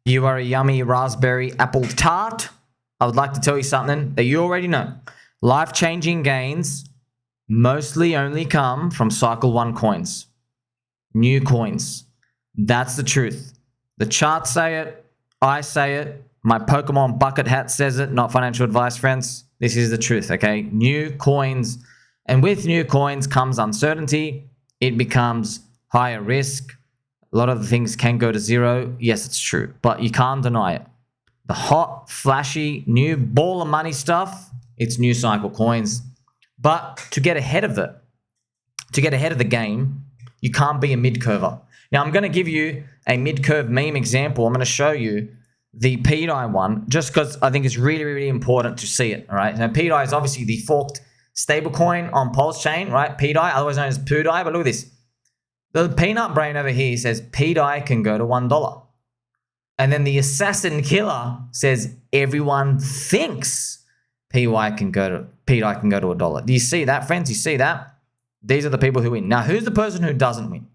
You are a yummy raspberry apple tart. I would like to tell you something that you already know. Life-changing gains mostly only come from cycle 1 coins. New coins. That's the truth. The charts say it. I say it. My Pokemon bucket hat says it. Not financial advice, friends. This is the truth, okay? New coins. And with new coins comes uncertainty. It becomes higher risk. A lot of the things can go to zero. Yes, it's true. But you can't deny it. The hot, flashy, new ball of money stuff, it's new cycle coins. But to get ahead of it, to get ahead of the game, you can't be a mid-curver. Now, I'm going to give you a Midcurve Meme example. I'm going to show you the pDAI one just because I think it's really, really important to see it, all right? Now, pDAI is obviously the forked stablecoin on Pulse Chain, right? pDAI, otherwise known as pDAI, but look at this. The peanut brain over here says pDAI can go to $1. And then the assassin killer says everyone thinks pDAI can go to $1. Do you see that, friends? You see that? These are the people who win. Now, who's the person who doesn't win?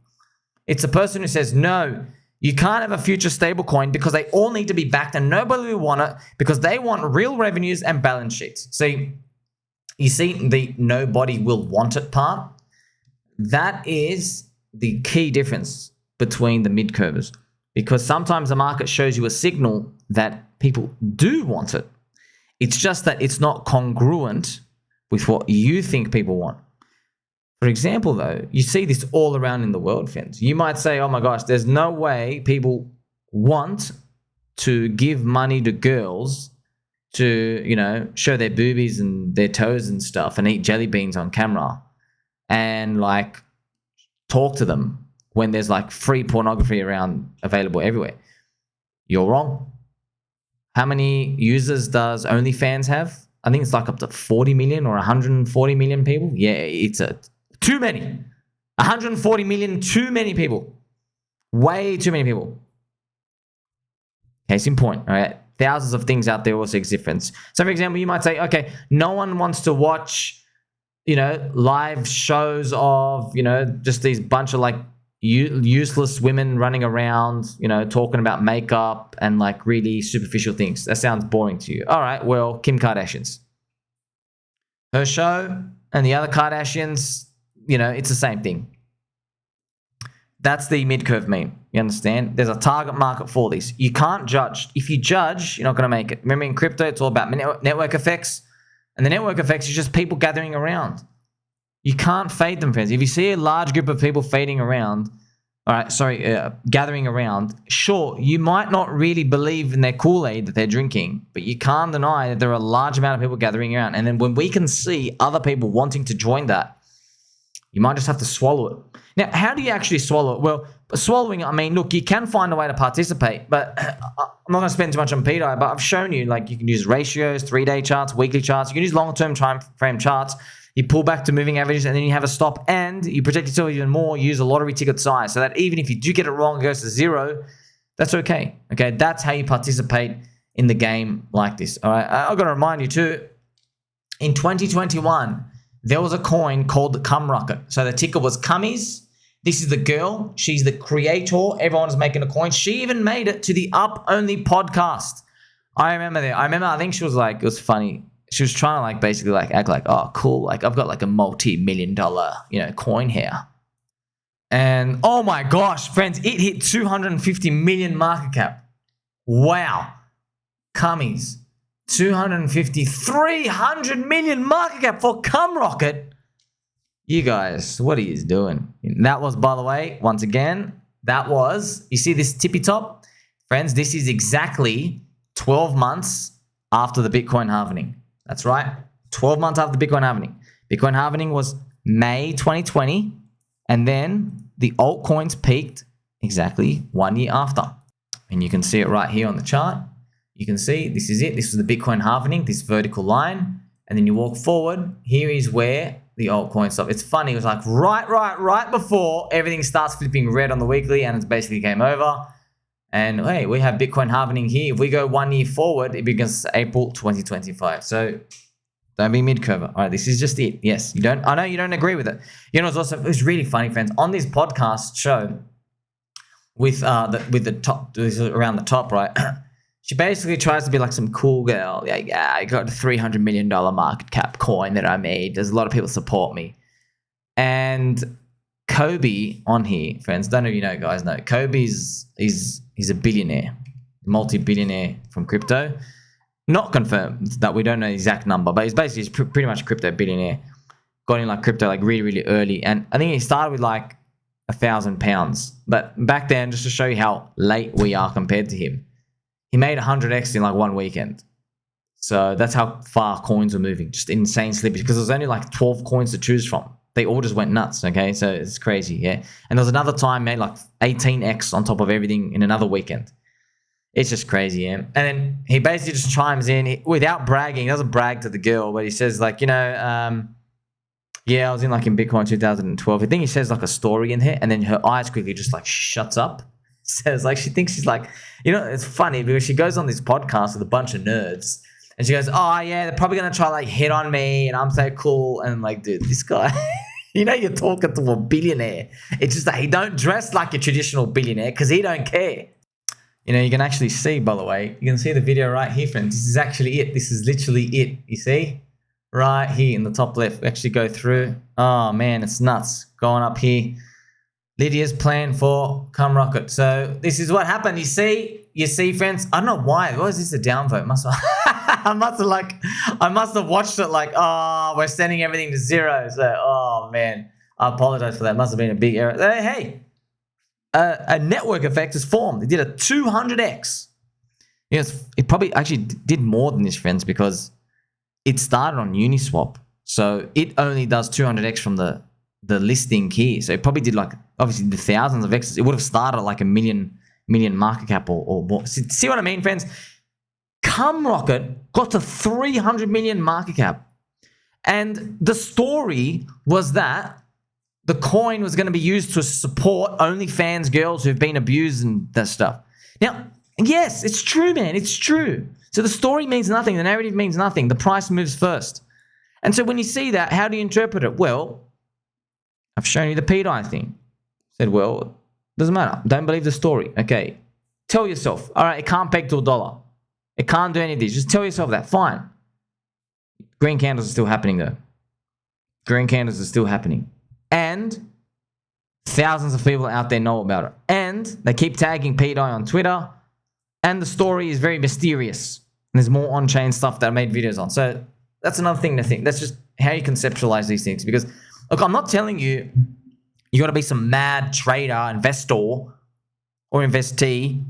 It's the person who says, no, you can't have a future stablecoin because they all need to be backed and nobody will want it because they want real revenues and balance sheets. See, you see the nobody will want it part? That is the key difference between the mid-curvers, because sometimes the market shows you a signal that people do want it. It's just that it's not congruent with what you think people want. For example, though, you see this all around in the world, friends. You might say, oh my gosh, there's no way people want to give money to girls to, you know, show their boobies and their toes and stuff and eat jelly beans on camera and like talk to them when there's like free pornography around available everywhere. You're wrong. How many users does OnlyFans have? I think it's like up to 40 million or 140 million people. Yeah, it's too many. 140 million, too many people. Way too many people. Case in point, all right? Thousands of things out there also exist, friends. So, for example, you might say, okay, no one wants to watch, you know, live shows of, you know, just these bunch of like useless women running around, you know, talking about makeup and like really superficial things. That sounds boring to you. All right, well, Kim Kardashian's. Her show and the other Kardashians, you know, it's the same thing. That's the Midcurve meme. You understand? There's a target market for this. You can't judge. If you judge, you're not going to make it. Remember, in crypto, it's all about network effects. And the network effects is just people gathering around. You can't fade them, friends. If you see a large group of people fading around, gathering around, sure, you might not really believe in their Kool-Aid that they're drinking, but you can't deny that there are a large amount of people gathering around. And then when we can see other people wanting to join that, you might just have to swallow it. Now, how do you actually swallow it? Well, swallowing it, I mean, look, you can find a way to participate, but I'm not going to spend too much on pDAI, but I've shown you, like, you can use ratios, 3-day charts, weekly charts. You can use long-term time frame charts. You pull back to moving averages, and then you have a stop, and you protect yourself even more. Use a lottery ticket size so that even if you do get it wrong, it goes to zero. That's okay. Okay, that's how you participate in the game like this. All right, I've got to remind you too, in 2021, there was a coin called the CUMROCKET. So the ticker was Cummies. This is the girl. She's the creator. Everyone is making a coin. She even made it to the Up Only podcast. I remember that. I think she was like, it was funny. She was trying to like basically like act like, oh, cool. Like I've got like a multi-million-dollar, you know, coin here. And oh my gosh, friends, it hit 250 million market cap. Wow. Cummies. 250, 300 million market cap for CUMROCKET. You guys, what are you doing? That was, by the way, once again, that was, you see this tippy top? Friends, this is exactly 12 months after the Bitcoin halvening. That's right, 12 months after the Bitcoin halvening. Bitcoin halvening was May 2020, and then the altcoins peaked exactly 1 year after. And you can see it right here on the chart. You can see this is it. This is the Bitcoin halvening, this vertical line. And then you walk forward. Here is where the altcoin stop. It's funny. It was like right before everything starts flipping red on the weekly and it's basically game over. And hey, we have Bitcoin halvening here. If we go 1 year forward, it begins April 2025. So don't be mid-curver. All right, this is just it. Yes, you don't. I know you don't agree with it. You know, it's really funny, friends. On this podcast show, with the top around the top, right? She basically tries to be like some cool girl. Like, yeah, I got a $300 million market cap coin that I made. There's a lot of people support me. And Cobie on here, friends, don't know if you know, guys, know. Cobie's he's a billionaire, multi-billionaire from crypto. Not confirmed that we don't know the exact number, but he's basically pretty much a crypto billionaire. Got in like crypto like really, really early. And I think he started with like £1,000. But back then, just to show you how late we are compared to him, he made 100x in like one weekend. So that's how far coins were moving. Just insane slippage because there's only like 12 coins to choose from. They all just went nuts, okay? So it's crazy, yeah? And there was another time made like 18x on top of everything in another weekend. It's just crazy, yeah? And then he basically just chimes in without bragging. He doesn't brag to the girl, but he says like, yeah, I was in like in Bitcoin 2012. I think he says like a story in here, and then her eyes quickly just like shuts up. Says like she thinks she's like, it's funny because she goes on this podcast with a bunch of nerds, and she goes, oh yeah, they're probably gonna try like hit on me, and I'm so cool, and I'm like, dude, this guy, you're talking to a billionaire. It's just that he don't dress like a traditional billionaire because he don't care. You can actually see, by the way, you can see the video right here, friends. This is actually it. This is literally it. You see? Right here in the top left. We actually go through. Oh, man, it's nuts. Going up here. Lydia's plan for CUMROCKET. So this is what happened. You see, friends? I don't know why. Why is this a downvote? I must have watched it like, oh, we're sending everything to zero. So, oh, man. I apologize for that. Must have been a big error. Hey. A network effect is formed. It did a 200x. It probably actually did more than this, friends, because it started on Uniswap. So it only does 200x from the listing key. So it probably did like, obviously, the thousands of x's. It would have started at like a million market cap or more. See what I mean, friends? CUMROCKET got to 300 million market cap. And the story was that the coin was going to be used to support OnlyFans girls who've been abused and that stuff. Now, yes, it's true, man. It's true. So the story means nothing. The narrative means nothing. The price moves first. And so when you see that, how do you interpret it? Well, I've shown you the pDAI thing. Said, well, doesn't matter. Don't believe the story. Okay. Tell yourself, all right, it can't peg to $1. It can't do any of these. Just tell yourself that. Fine. Green candles are still happening, though. Green candles are still happening. And thousands of people out there know about it. And they keep tagging pDAI on Twitter. And the story is very mysterious. And there's more on-chain stuff that I made videos on. So that's another thing to think. That's just how you conceptualize these things. Because, look, I'm not telling you got to be some mad trader, investor, or investee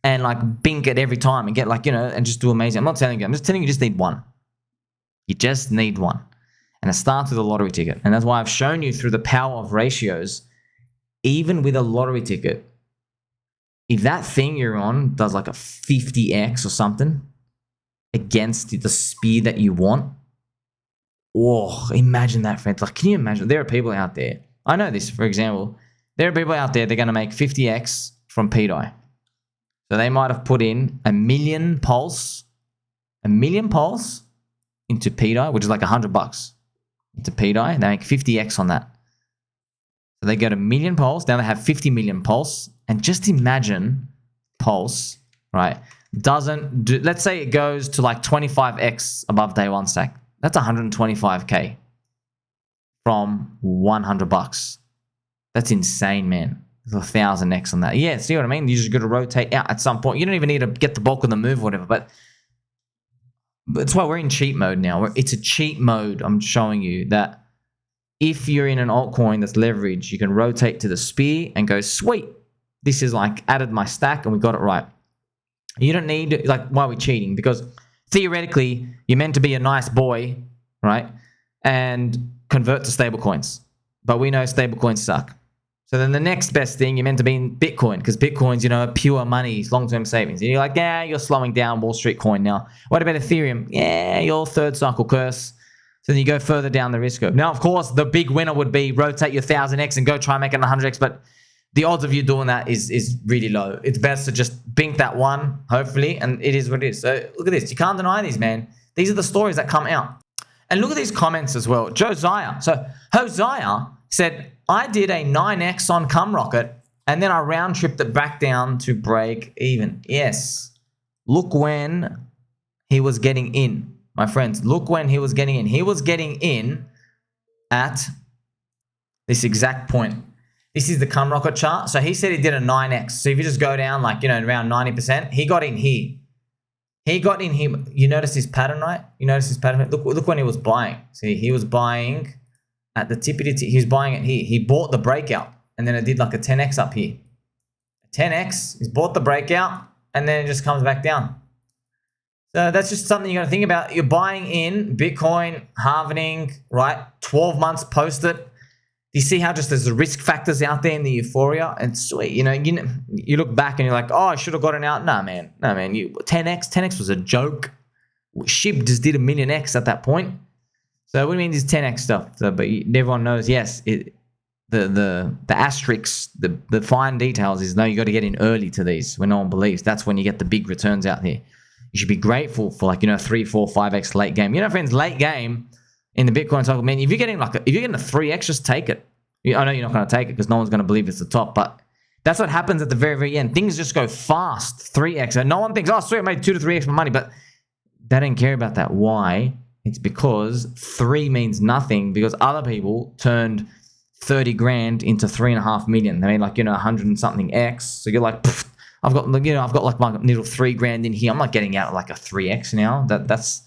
and like bink it every time and get like, and just do amazing. I'm not telling you. I'm just telling you just need one. You just need one. And it starts with a lottery ticket. And that's why I've shown you through the power of ratios, even with a lottery ticket, if that thing you're on does like a 50x or something against the speed that you want, oh, imagine that, friends. Like, can you imagine? There are people out there. I know this, for example. There are people out there, they're going to make 50x from pDAI. So they might have put in a million pulse into pDAI, which is like $100. Into pDAI, they make 50x on that. So they go to million pulse, now they have 50 million pulse, and just imagine pulse, right, doesn't do, let's say it goes to like 25x above day one stack. That's 125k from $100. That's insane, man. There's 1,000x on that. Yeah, see what I mean? You just got to rotate out at some point. You don't even need to get the bulk of the move or whatever, but that's why we're in cheat mode now. It's a cheat mode. I'm showing you that if you're in an altcoin that's leveraged, you can rotate to the spear and go, sweet, this is like added my stack and we got it right. You don't need, like, why are we cheating? Because theoretically, you're meant to be a nice boy, right? And convert to stable coins. But we know stable coins suck. So then the next best thing, you're meant to be in Bitcoin because Bitcoin's, pure money, long-term savings. And you're like, yeah, you're slowing down Wall Street coin now. What about Ethereum? Yeah, you're third cycle curse. So then you go further down the risk curve. Now, of course, the big winner would be rotate your 1,000x and go try and make it 100x. But the odds of you doing that is really low. It's best to just bink that one, hopefully. And it is what it is. So look at this. You can't deny these, man. These are the stories that come out. And look at these comments as well. Josiah. So Hosea said, I did a 9x on CUMROCKET And then I round tripped it back down to break even. Yes. Look when he was getting in, my friends. Look when he was getting in. He was getting in at this exact point. This is the CUMROCKET chart. So he said he did a 9x. So if you just go down like, around 90%, he got in here. He got in here. You notice his pattern, right? You notice his pattern? Look when he was buying. See, he was buying at the tippity tip. He was buying it here. He bought the breakout. And then it did like a 10x up here. 10x, he's bought the breakout, and then it just comes back down. So that's just something you got to think about. You're buying in Bitcoin halvening, right? 12 months post it. You see how just there's the risk factors out there in the euphoria, and sweet, you look back and you're like, oh, I should have gotten out. Nah, man. 10x was a joke. SHIB just did a million X at that point. So what do you mean this 10x stuff? So, but everyone knows, yes, the asterisks, the fine details is, no, you got to get in early to these when no one believes. That's when you get the big returns out here. You should be grateful for 3, 4, 5x late game. Friends, late game in the Bitcoin cycle, man, if you're getting a 3x, just take it. I know you're not going to take it because no one's going to believe it's the top, but that's what happens at the very, very end. Things just go fast, 3x. And no one thinks, oh, sweet, I made 2 to 3x my money, but they don't care about that. Why? It's because 3 means nothing because other people turned 30 grand into 3.5 million. They made 100 and something X. So you're like, I've got like my little 3 grand in here. I'm not getting out like a 3x now. This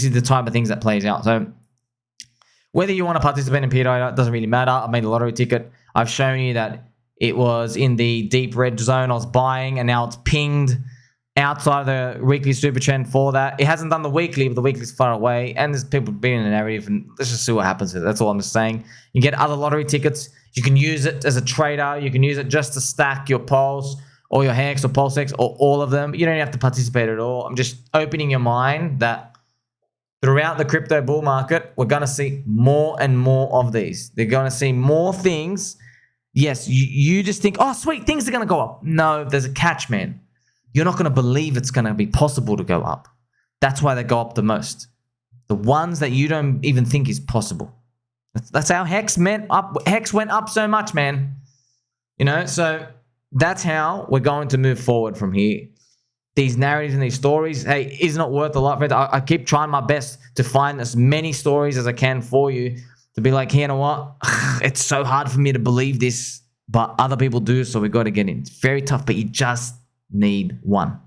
is the type of things that plays out. So whether you want to participate in pDAI, it doesn't really matter. I made a lottery ticket. I've shown you that it was in the deep red zone. I was buying, and now it's pinged outside of the weekly super trend for that. It hasn't done the weekly, but the weekly's far away, and there's people being in the narrative, and let's just see what happens with it. That's all I'm just saying. You get other lottery tickets. You can use it as a trader. You can use it just to stack your pulse or your hex or pulse hex or all of them. You don't have to participate at all. I'm just opening your mind that throughout the crypto bull market, we're going to see more and more of these. They're going to see more things. Yes, you just think, oh, sweet, things are going to go up. No, there's a catch, man. You're not going to believe it's going to be possible to go up. That's why they go up the most. The ones that you don't even think is possible. That's how Hex went up so much, man. So that's how we're going to move forward from here. These narratives and these stories, hey, isn't it worth a lot, friends? I keep trying my best to find as many stories as I can for you to be like, hey, you know what? It's so hard for me to believe this, but other people do, so we got to get in. It's very tough, but you just need one.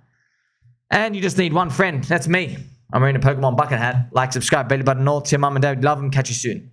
And you just need one friend. That's me. I'm wearing a Pokemon bucket hat. Like, subscribe, belly button, all to your mum and dad. Love them. Catch you soon.